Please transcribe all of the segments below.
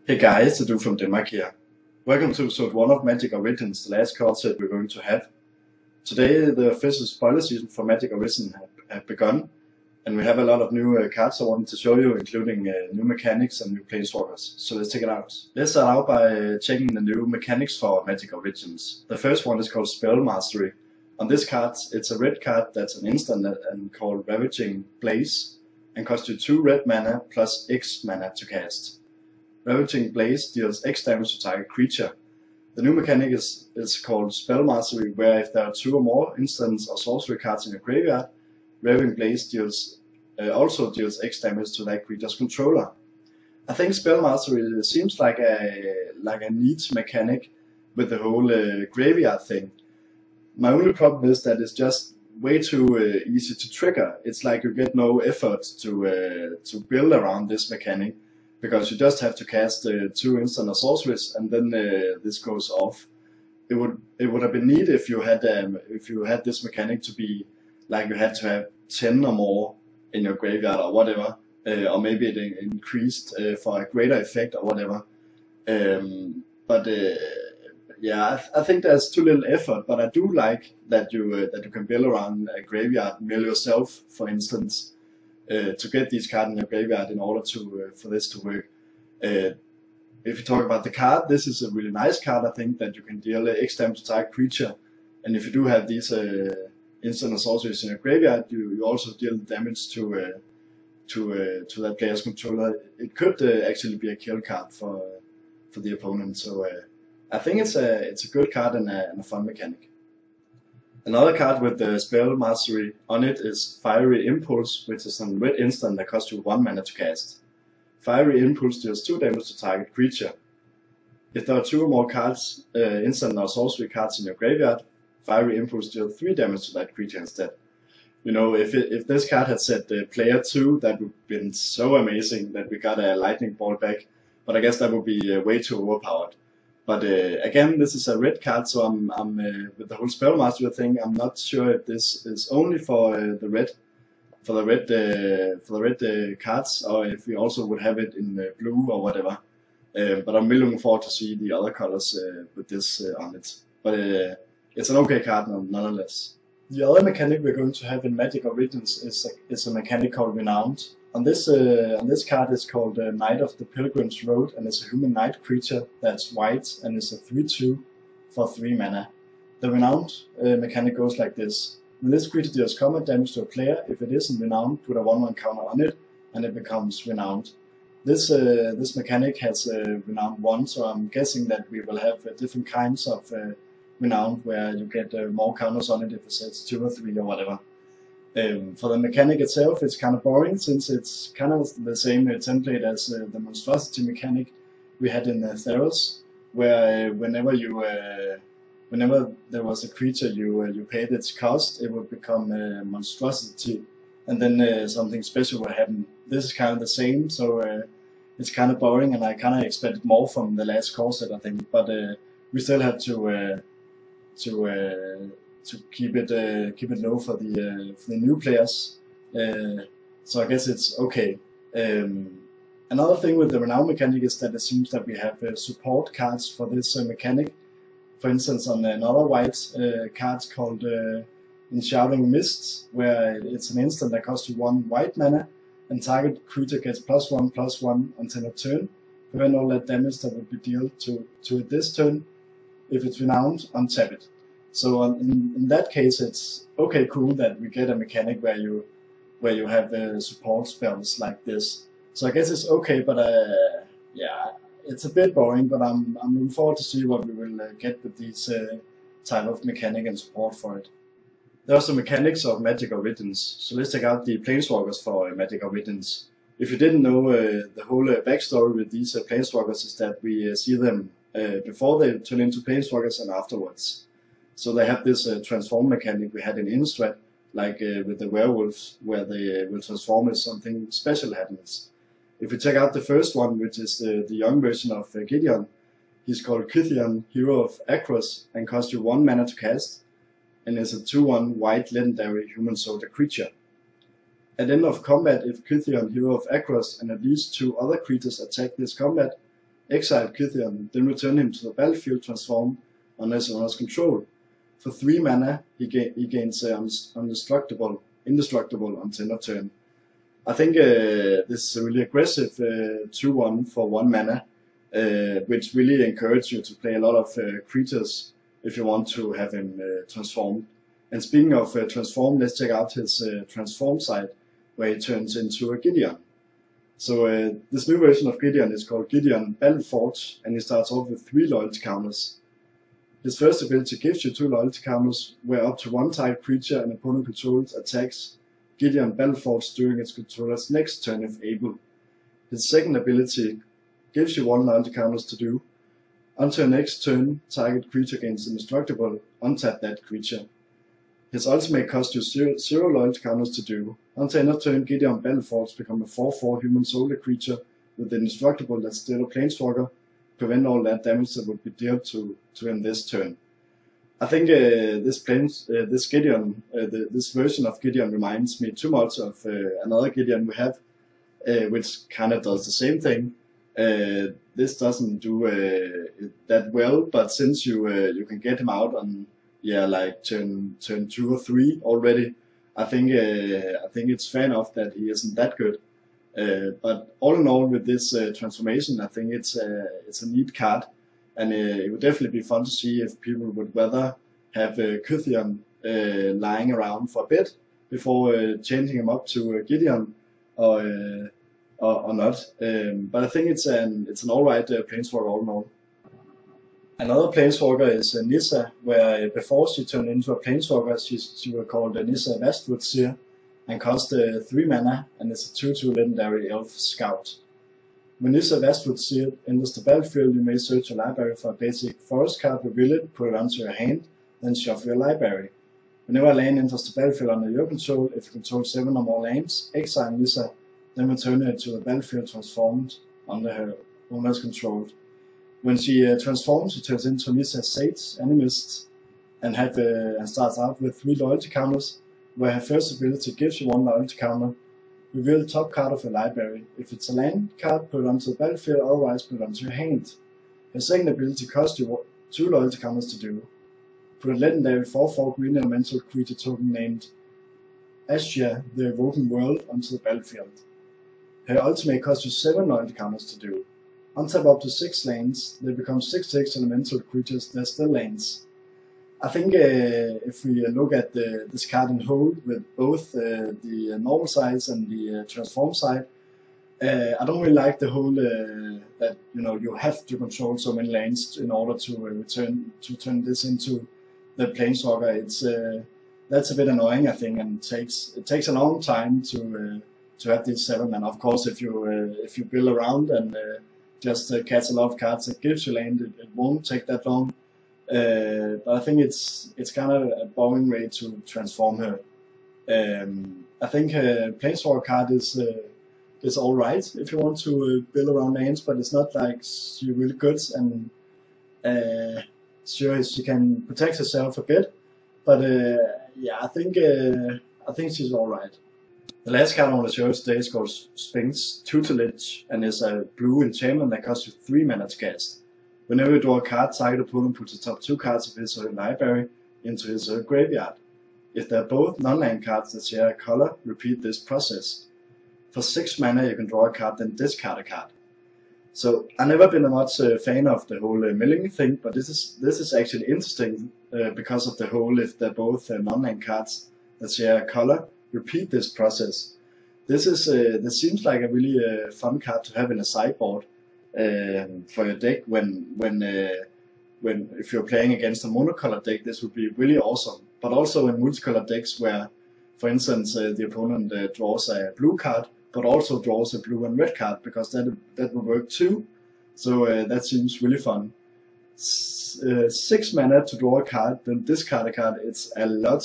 Hey guys, Adu from Denmark here. Welcome to episode 1 of Magic Origins, the last card set we're going to have. Today the official spoiler season for Magic Origins have begun, and we have a lot of new cards I wanted to show you, including new mechanics and new Planeswalkers. So let's check it out. Let's start out by checking the new mechanics for Magic Origins. The first one is called Spell Mastery. On this card, it's a red card that's an instant and called Ravaging Blaze, and costs you 2 red mana plus X mana to cast. Ravaging Blaze deals X damage to target creature. The new mechanic is called Spell Mastery, where if there are 2 or more instants or sorcery cards in your graveyard, Ravaging Blaze also deals X damage to that creature's controller. I think Spell Mastery seems like a neat mechanic with the whole graveyard thing. My only problem is that it's just way too easy to trigger. It's like you get no effort to build around this mechanic, because you just have to cast 2 instant or sorceries, and then this goes off. It would have been neat if you had this mechanic to be like you had to have 10 or more in your graveyard or whatever, or maybe it increased for a greater effect or whatever. Yeah, I think there's too little effort, but I do like that you can build around a graveyard, mill yourself, for instance, to get these cards in your graveyard in order for this to work. If you talk about the card, this is a really nice card. I think that you can deal X damage to target creature, and if you do have these instant or sorceries in your graveyard, you also deal damage to that player's controller. It could actually be a kill card for the opponent. So I think it's a good card and a fun mechanic. Another card with the Spell Mastery on it is Fiery Impulse, which is a red instant that costs you 1 mana to cast. Fiery Impulse deals 2 damage to target creature. If there are 2 or more cards, instant or sorcery cards in your graveyard, Fiery Impulse deals 3 damage to that creature instead. You know, if this card had said player 2, that would have been so amazing that we got a lightning bolt back, but I guess that would be way too overpowered. But again, this is a red card, so I'm with the whole Spell Mastery thing, I'm not sure if this is only for the red cards, or if we also would have it in blue or whatever. But I'm really looking forward to see the other colors with this on it. But it's an okay card nonetheless. The other mechanic we're going to have in Magic Origins is a mechanic called Renowned. On this card it's called Knight of the Pilgrim's Road, and it's a human knight creature that's white and is a 3/2 for 3 mana. The Renowned mechanic goes like this. When this creature deals combat damage to a player, if it isn't renowned, put a 1/1 counter on it, and it becomes renowned. This mechanic has renowned 1, so I'm guessing that we will have different kinds of renowned, where you get more counters on it if it says 2 or 3 or whatever. For the mechanic itself, it's kind of boring, since it's kind of the same template as the monstrosity mechanic we had in Theros, where whenever there was a creature you paid its cost, it would become a monstrosity, and then something special would happen. This is kind of the same, so it's kind of boring, and I kind of expected more from the last core set, I think. But we still have to keep it low for the new players. So I guess it's okay. Another thing with the Renown mechanic is that it seems that we have support cards for this mechanic. For instance, on another white card called Enshrouding Mists, where it's an instant that costs you 1 white mana, and target creature gets +1/+1 until a turn. Prevent all that damage that would be dealt to it this turn. If it's renowned, untap it. So in that case, it's okay, cool that we get a mechanic where you have support spells like this. So I guess it's okay, but yeah, it's a bit boring. But I'm looking forward to see what we will get with these type of mechanic and support for it. There are some mechanics of Magic Origins, so let's check out the Planeswalkers for Magic Origins. If you didn't know, the whole backstory with these Planeswalkers is that we see them before they turn into Planeswalkers and afterwards. So they have this transform mechanic we had in Innistrad, like with the werewolves, where they will transform if something special happens. If we check out the first one, which is the young version of Gideon, he's called Kythian, Hero of Akros, and costs you 1 mana to cast, and is a 2/1 white legendary human soldier creature. At the end of combat, if Kythian, Hero of Akros, and at least 2 other creatures attack this combat, exile Kytheon, then return him to the battlefield transformed under his owner's control. For 3 mana, he gains indestructible until end of turn. I think this is a really aggressive 2-1 for 1 mana, which really encourages you to play a lot of creatures if you want to have him transformed. And speaking of transform, let's check out his transform side, where he turns into a Gideon. So this new version of Gideon is called Gideon Battleforge, and he starts off with 3 loyalty counters. His first ability gives you 2 loyalty counters, where up to 1 type creature an opponent controls attacks Gideon Battleforge during its controller's next turn if able. His second ability gives you 1 loyalty counters to do. Until next turn, target creature gains indestructible, untap that creature. His ultimate costs you 0 loyalty counters to do. Until end of turn, Gideon Battleforge become a 4/4 human soldier creature with indestructible that's still a Planeswalker, prevent all that damage that would be dealt to him this turn. I think this version of Gideon reminds me too much of another Gideon we have, which kind of does the same thing. This doesn't do it that well, but since you can get him out on like turn 2 or 3 already, I think it's fair enough that he isn't that good. But all in all, with this transformation, I think it's a neat card, and it would definitely be fun to see if people would rather have Kytheon lying around for a bit before changing him up to Gideon or not. But I think it's an alright Planeswalker all in all. Another Planeswalker is Aneesa, where before she turned into a Planeswalker, she was called Aneesa Westwood and cost 3 mana, and it's a 2/2 legendary elf scout. When Aneesa Westwood enters the battlefield, you may search your library for a basic forest card, reveal it, put it onto your hand, then shuffle your library. Whenever a land enters the battlefield under your control, if you control 7 or more lands, exile Aneesa, then return her to the battlefield transformed under her owner's control. When she transforms, she turns into Aneesa Sage, Animist, and starts out with 3 loyalty counters, where her first ability gives you 1 loyalty counter. Reveal the top card of your library. If it's a land card, put it onto the battlefield, otherwise put it onto your hand. Her second ability costs you 2 loyalty counters to do. Put a legendary 4/4 green elemental creature token named Ashia, the Evoking World, onto the battlefield. Her ultimate costs you 7 loyalty counters to do. Untap up to 6 lands, they become 6/6 elemental creatures, they're still lands. I think if we look at this card in whole, with both the normal size and the transform side, I don't really like the whole that you have to control so many lands in order to turn this into the Planeswalker. That's a bit annoying, I think, and it takes a long time to have these 7. And of course, if you build around and just catch a lot of cards that gives you land, it won't take that long. But I think it's kind of a boring way to transform her. I think her Planeswalker card is alright if you want to build around lands, but it's not like she's really good, and sure she can protect herself a bit, but yeah, I think she's alright. The last card I want to show today is called Sphinx Tutelage, and is a blue enchantment that costs you 3 mana to cast. Whenever you draw a card, target opponent puts the top 2 cards of his or her library into his or her graveyard. If they are both non-land cards that share a color, repeat this process. For 6 mana you can draw a card, then discard a card. So I've never been a much fan of the whole milling thing, but this is actually interesting because of the whole, if they're both non-land cards that share a color, repeat this process. This seems like a really fun card to have in a sideboard. For your deck when if you're playing against a monocolored deck, this would be really awesome. But also in multicolored decks where, for instance, the opponent draws a blue card but also draws a blue and red card, because that would work too. So that seems really fun. 6 mana to draw a card, then discard a card. It's a lot,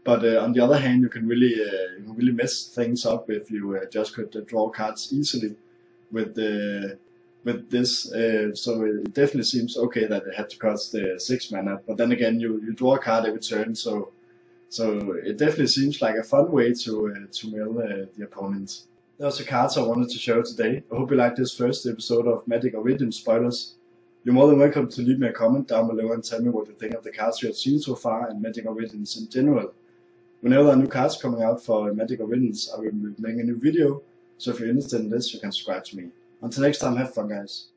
but on the other hand, you can really mess things up if you just could draw cards easily with this, so it definitely seems okay that it had to cost 6 mana, but then again you draw a card every turn, so it definitely seems like a fun way to mill the opponent. Those are cards I wanted to show today. I hope you liked this first episode of Magic Origin Spoilers. You're more than welcome to leave me a comment down below and tell me what you think of the cards you have seen so far and Magic Origins in general. Whenever there are new cards coming out for Magic Origins, I will be making a new video, so if you're interested in this, you can subscribe to me. Until next time, have fun guys.